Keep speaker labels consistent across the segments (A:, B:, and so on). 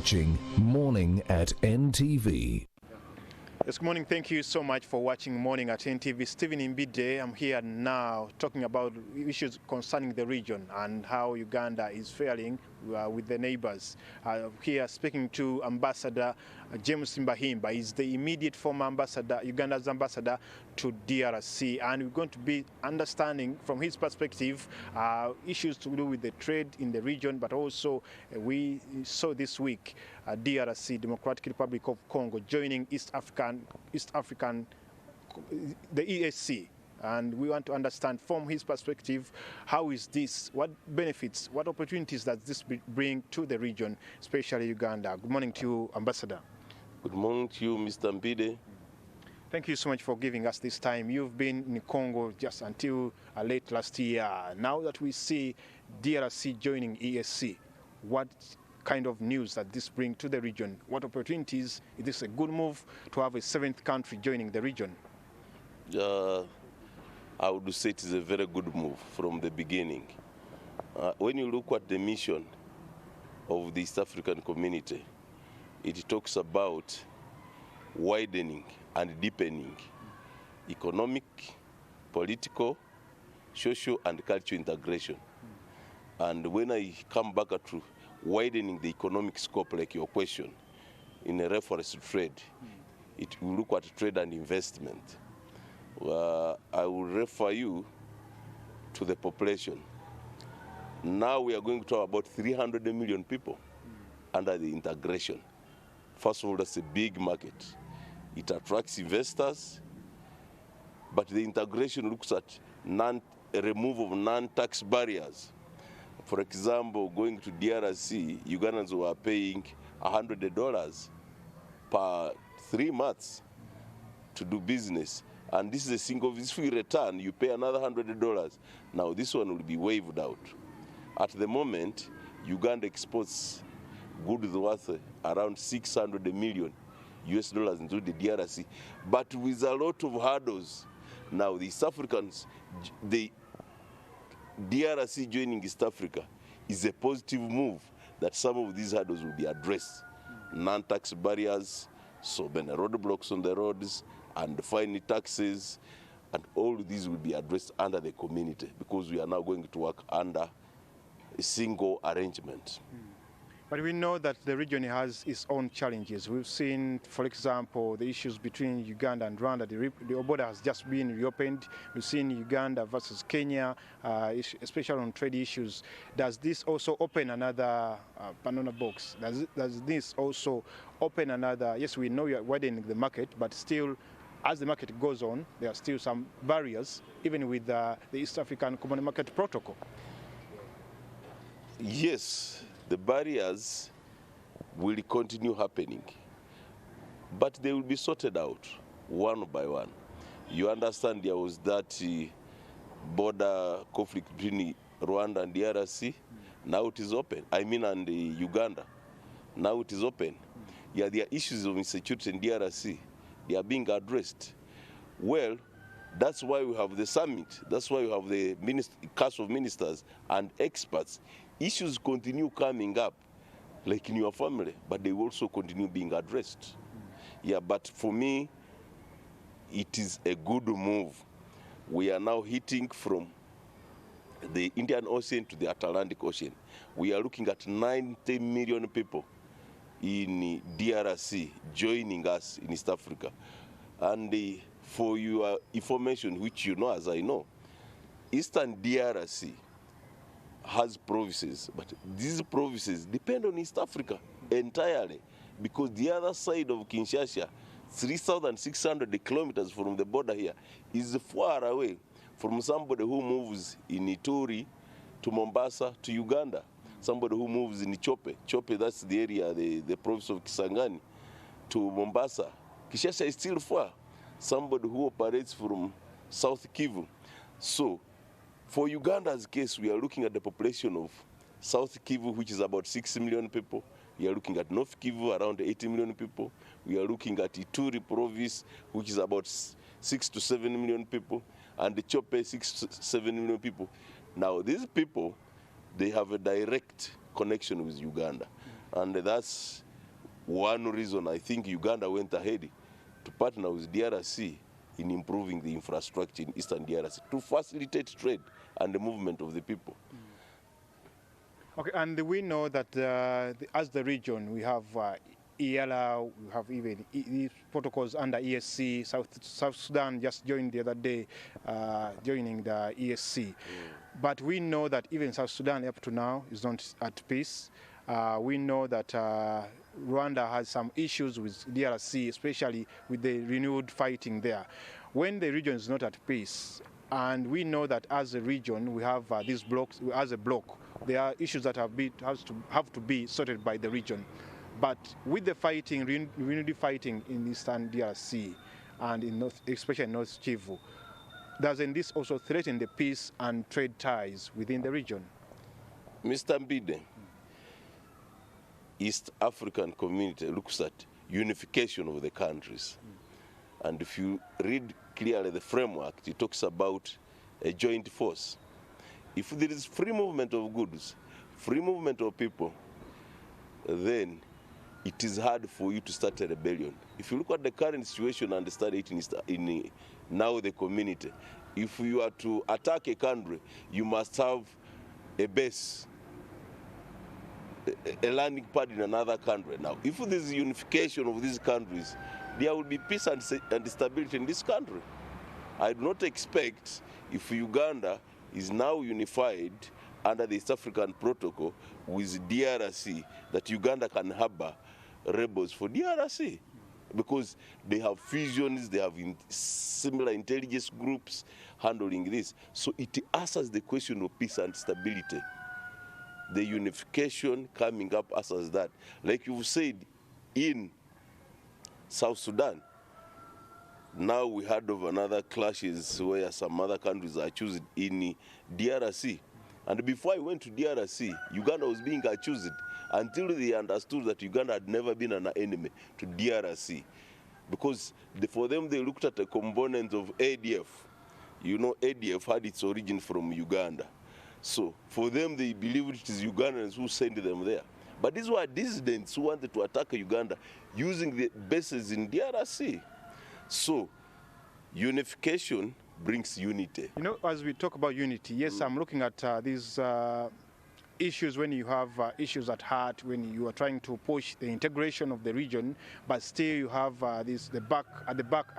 A: watching Morning at NTV.
B: Yes, good morning. Thank you so much for watching Morning at NTV. Stephen Imbide, I'm here now talking about issues concerning the region and how Uganda is faring with the neighbors. Here speaking to Ambassador James Mbahimba. He's the immediate former ambassador, Uganda's ambassador to DRC, and we're going to be understanding from his perspective issues to do with the trade in the region, but also we saw this week DRC, Democratic Republic of Congo, joining the EAC. And we want to understand from his perspective, how is this, what benefits, what opportunities does this bring to the region, especially Uganda? Good morning to you, Ambassador.
C: Good morning to you, Mr. Mbide.
B: Thank you so much for giving us this time. You've been in Congo just until late last year. Now that we see DRC joining EAC, what kind of news that this brings to the region? What opportunities? Is this a good move to have a seventh country joining the region?
C: I would say it is a very good move from the beginning. When you look at the mission of the East African community, it talks about widening and deepening economic, political, social and cultural integration. And when I come back to widening the economic scope, like your question, in a reference to trade, it will look at trade and investment. I will refer you to the population. Now we are going to talk about 300 million people under the integration. First of all, that's a big market. It attracts investors, but the integration looks at a removal of non-tax barriers. For example, going to DRC, Ugandans were paying $100 per 3 months to do business. And this is a single, if you return, you pay another $100. Now this one will be waived out. At the moment, Uganda exports goods worth around 600 million US dollars into the DRC, but with a lot of hurdles. Now the East Africans, the DRC joining East Africa is a positive move that some of these hurdles will be addressed. Non-tax barriers, so many roadblocks on the roads, and fine taxes, and all of these will be addressed under the community because we are now going to work under a single arrangement.
B: But we know that the region has its own challenges. We've seen, for example, the issues between Uganda and Rwanda. The border has just been reopened. We've seen Uganda versus Kenya, especially on trade issues. Does this also open another Pandora's box? Does this also open another, yes, we know you're widening the market, but still, as the market goes on, there are still some barriers, even with the East African Common Market Protocol.
C: Yes, the barriers will continue happening, but they will be sorted out one by one. You understand there was that border conflict between Rwanda and DRC. Now it is open. And Uganda. Now it is open. Yeah, there are issues of insecurity in DRC. They are being addressed. Well, that's why we have the summit. That's why we have the cast of ministers and experts. Issues continue coming up, like in your family, but they also continue being addressed. Yeah, but for me, it is a good move. We are now hitting from the Indian Ocean to the Atlantic Ocean. We are looking at 90 million people in DRC joining us in East Africa. And for your information, which you know as I know, Eastern DRC has provinces, but these provinces depend on East Africa entirely, because the other side of Kinshasa, 3,600 kilometers from the border here, is far away from somebody who moves in Ituri to Mombasa to Uganda, somebody who moves in Chope, that's the area, the province of Kisangani, to Mombasa. Kinshasa is still far. Somebody who operates from South Kivu. So, for Uganda's case, we are looking at the population of South Kivu, which is about 6 million people. We are looking at North Kivu, around 80 million people. We are looking at Ituri province, which is about 6 to 7 million people, and the Chope, 6 to 7 million people. Now, these people, they have a direct connection with Uganda, and that's one reason I think Uganda went ahead to partner with DRC in improving the infrastructure in Eastern DRC to facilitate trade and the movement of the people.
B: Okay, and we know that as the region, we have ELA, we have even these protocols under ESC. South Sudan just joined the other day, joining the ESC. But we know that even South Sudan up to now is not at peace. We know that Rwanda has some issues with DRC, especially with the renewed fighting there. When the region is not at peace, and we know that as a region, we have these blocks, as a bloc, there are issues that have to be sorted by the region. But with the fighting, renewed fighting in Eastern DRC and in North, especially in North Kivu, doesn't this also threaten the peace and trade ties within the region?
C: Mr. Mbide, East African community looks at unification of the countries. And if you read clearly the framework, it talks about a joint force. If there is free movement of goods, free movement of people, then it is hard for you to start a rebellion. If you look at the current situation and study it in now the community, if you are to attack a country, you must have a base, a landing pad in another country. Now, if there is unification of these countries, there will be peace and stability in this country. I do not expect, if Uganda is now unified under the East African protocol with DRC, that Uganda can harbor rebels for DRC, because they have fusions, they have similar intelligence groups handling this. So it answers the question of peace and stability. The unification coming up answers that. Like you said, in South Sudan, now we heard of another clashes where some other countries are accused in DRC. And before I went to DRC, Uganda was being accused until they understood that Uganda had never been an enemy to DRC. Because for them, they looked at the component of ADF. You know, ADF had its origin from Uganda. So for them, they believed it is Ugandans who sent them there. But these were dissidents who wanted to attack Uganda using the bases in DRC. So unification brings unity.
B: You know, as we talk about unity, yes, I'm looking at these issues when you have issues at heart, when you are trying to push the integration of the region, but still you have at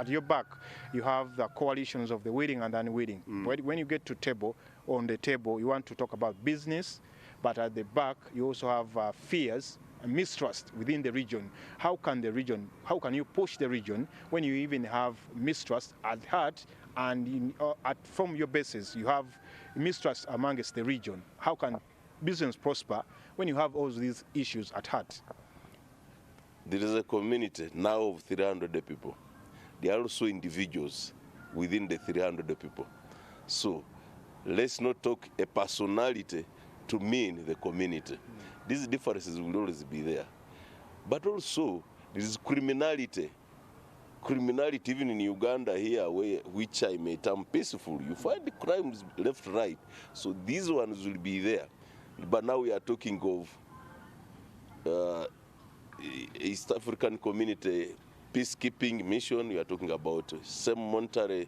B: your back, you have the coalitions of the willing and unwilling. When you get to on the table, you want to talk about business, but at the back, you also have fears and mistrust within the region. How can you push the region when you even have mistrust at heart, and from your bases, you have mistrust amongst the region? How can business prosper when you have all these issues at heart?
C: There is a community now of 300 people. There are also individuals within the 300 people. So let's not talk a personality to mean the community. These differences will always be there. But also, there is criminality. Criminality, even in Uganda here, which I may term peaceful, you find the crimes left, right. So these ones will be there. But now we are talking of East African community peacekeeping mission. We are talking about same monetary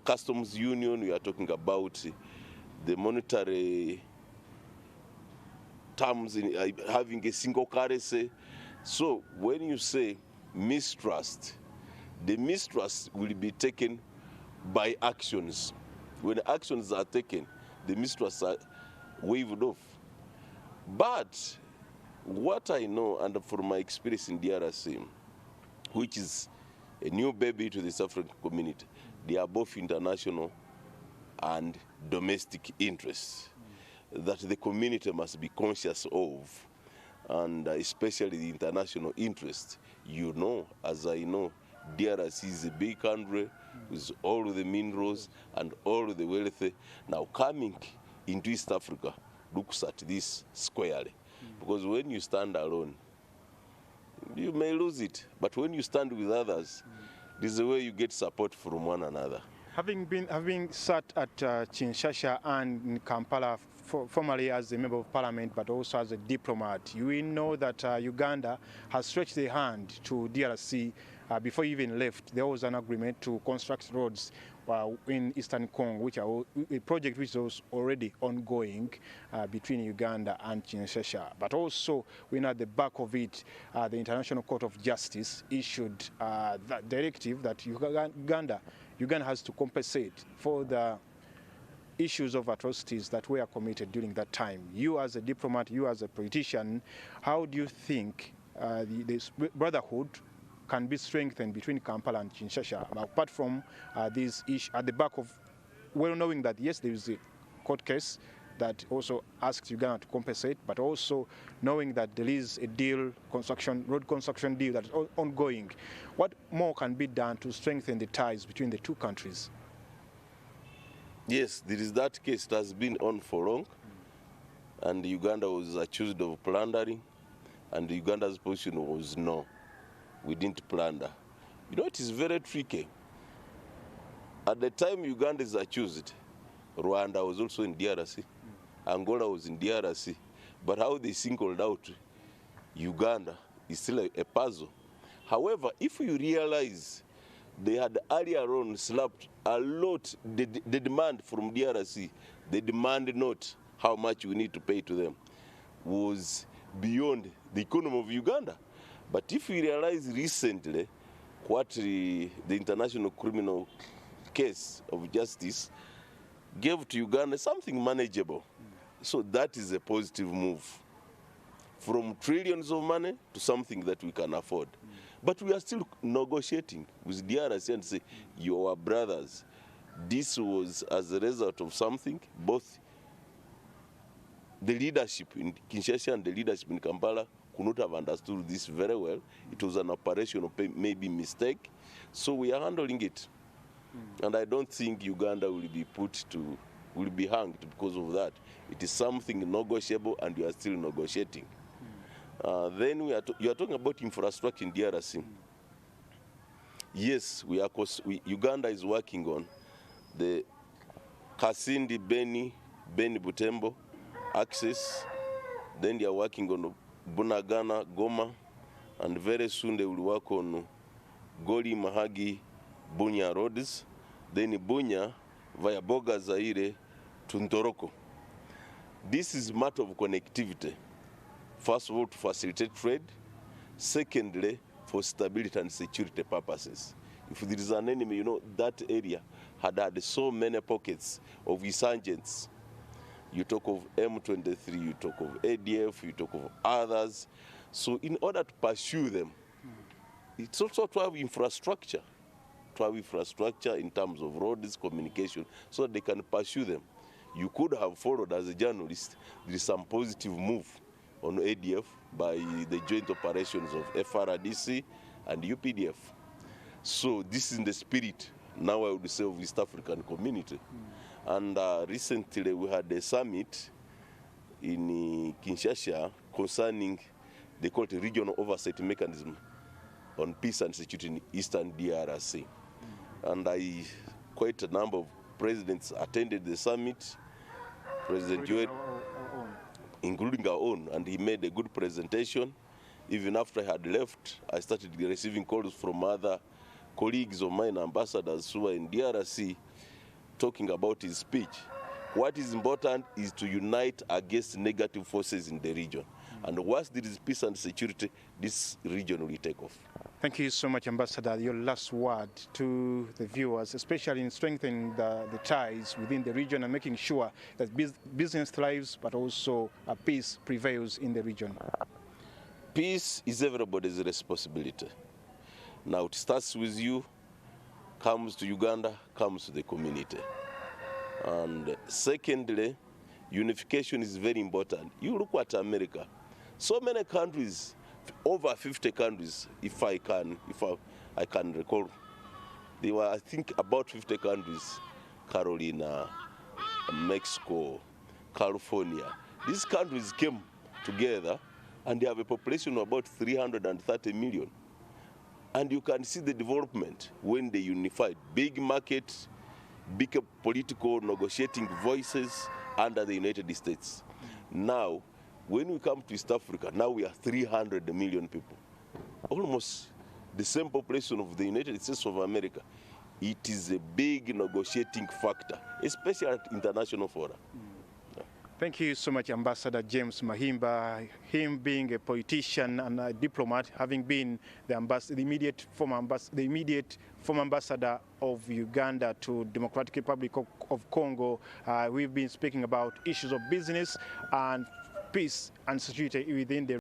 C: customs union. We are talking about the monetary terms in having a single currency. So when you say mistrust, the mistrust will be taken by actions. When actions are taken, the mistrust are waved off. But what I know, and from my experience in DRC, which is a new baby to the South African community, they are both international and domestic interests that the community must be conscious of, and especially the international interest. You know, as I know, DRC is a big country with all the minerals and all the wealth. Now coming into East Africa looks at this squarely, because when you stand alone, you may lose it. But when you stand with others, this is the way you get support from one another.
B: Having sat at Kinshasa and in Kampala, formerly as a member of parliament, but also as a diplomat, we know that Uganda has stretched their hand to DRC before he even left. There was an agreement to construct roads in Eastern Congo, which are a project which was already ongoing between Uganda and Kinshasa. But also, we know at the back of it, the International Court of Justice issued that directive that Uganda has to compensate for the issues of atrocities that were committed during that time. You as a diplomat, you as a politician, how do you think this brotherhood can be strengthened between Kampala and Kinshasa, apart from these issues at the back of, well knowing that yes, there is a court case that also asks Uganda to compensate, but also knowing that there is a deal, road construction deal that is ongoing. What more can be done to strengthen the ties between the two countries?
C: Yes, there is that case that has been on for long, and Uganda was accused of plundering, and Uganda's position was no, we didn't plunder. You know, it is very tricky. At the time Uganda is accused, Rwanda was also in DRC, Angola was in DRC, but how they singled out Uganda is still a puzzle. However, if you realize they had earlier on slapped a lot, the demand from DRC, the demand not how much we need to pay to them, was beyond the economy of Uganda. But if we realize recently what the International Criminal Case of Justice gave to Uganda, something manageable. So that is a positive move. From trillions of money to something that we can afford. But we are still negotiating with DRC and say, you are brothers. This was as a result of something, both the leadership in Kinshasa and the leadership in Kampala could not have understood this very well. It was an operation of maybe mistake. So we are handling it. And I don't think Uganda will be hanged because of that. It is something negotiable and we are still negotiating. Then you are talking about infrastructure in DRC. Yes, Uganda is working on the Kasindi, Beni Butembo access. Then they are working on Bunagana, Goma, and very soon they will work on Goli, Mahagi, Bunya roads. Then Bunya via Boga, Zaire to Ntoroko. This is a matter of connectivity. First of all, to facilitate trade. Secondly, for stability and security purposes. If there is an enemy, you know, that area had so many pockets of insurgents. You talk of M23, you talk of ADF, you talk of others. So in order to pursue them, it's also to have infrastructure. To have infrastructure in terms of roads, communication, so that they can pursue them. You could have followed as a journalist, there is some positive move on ADF by the joint operations of FRDC and UPDF. So this is in the spirit, now I would say, of East African community. And recently we had a summit in Kinshasa concerning, they call it a regional oversight mechanism on peace and security in Eastern DRC. And quite a number of presidents attended the summit. President Joel, including our own, and he made a good presentation. Even after I had left, I started receiving calls from other colleagues of mine, ambassadors who are in DRC, talking about his speech. What is important is to unite against negative forces in the region. And once there is peace and security, this region will take off.
B: Thank you so much, Ambassador. Your last word to the viewers, especially in strengthening the ties within the region and making sure that business thrives, but also peace prevails in the region.
C: Peace is everybody's responsibility. Now it starts with you, comes to Uganda, comes to the community. And secondly, unification is very important. You look at America, so many countries, over 50 countries, if I can recall. There were, I think, about 50 countries: Carolina, Mexico, California. These countries came together, and they have a population of about 330 million. And you can see the development when they unified. Big market, big political negotiating voices under the United States. Now, when we come to East Africa, now we are 300 million people, almost the same population of the United States of America. It is a big negotiating factor, especially at international fora.
B: Thank you so much, Ambassador James Mahimba. Him being a politician and a diplomat, having been the immediate former ambassador of Uganda to Democratic Republic of Congo. We've been speaking about issues of business and peace and security within the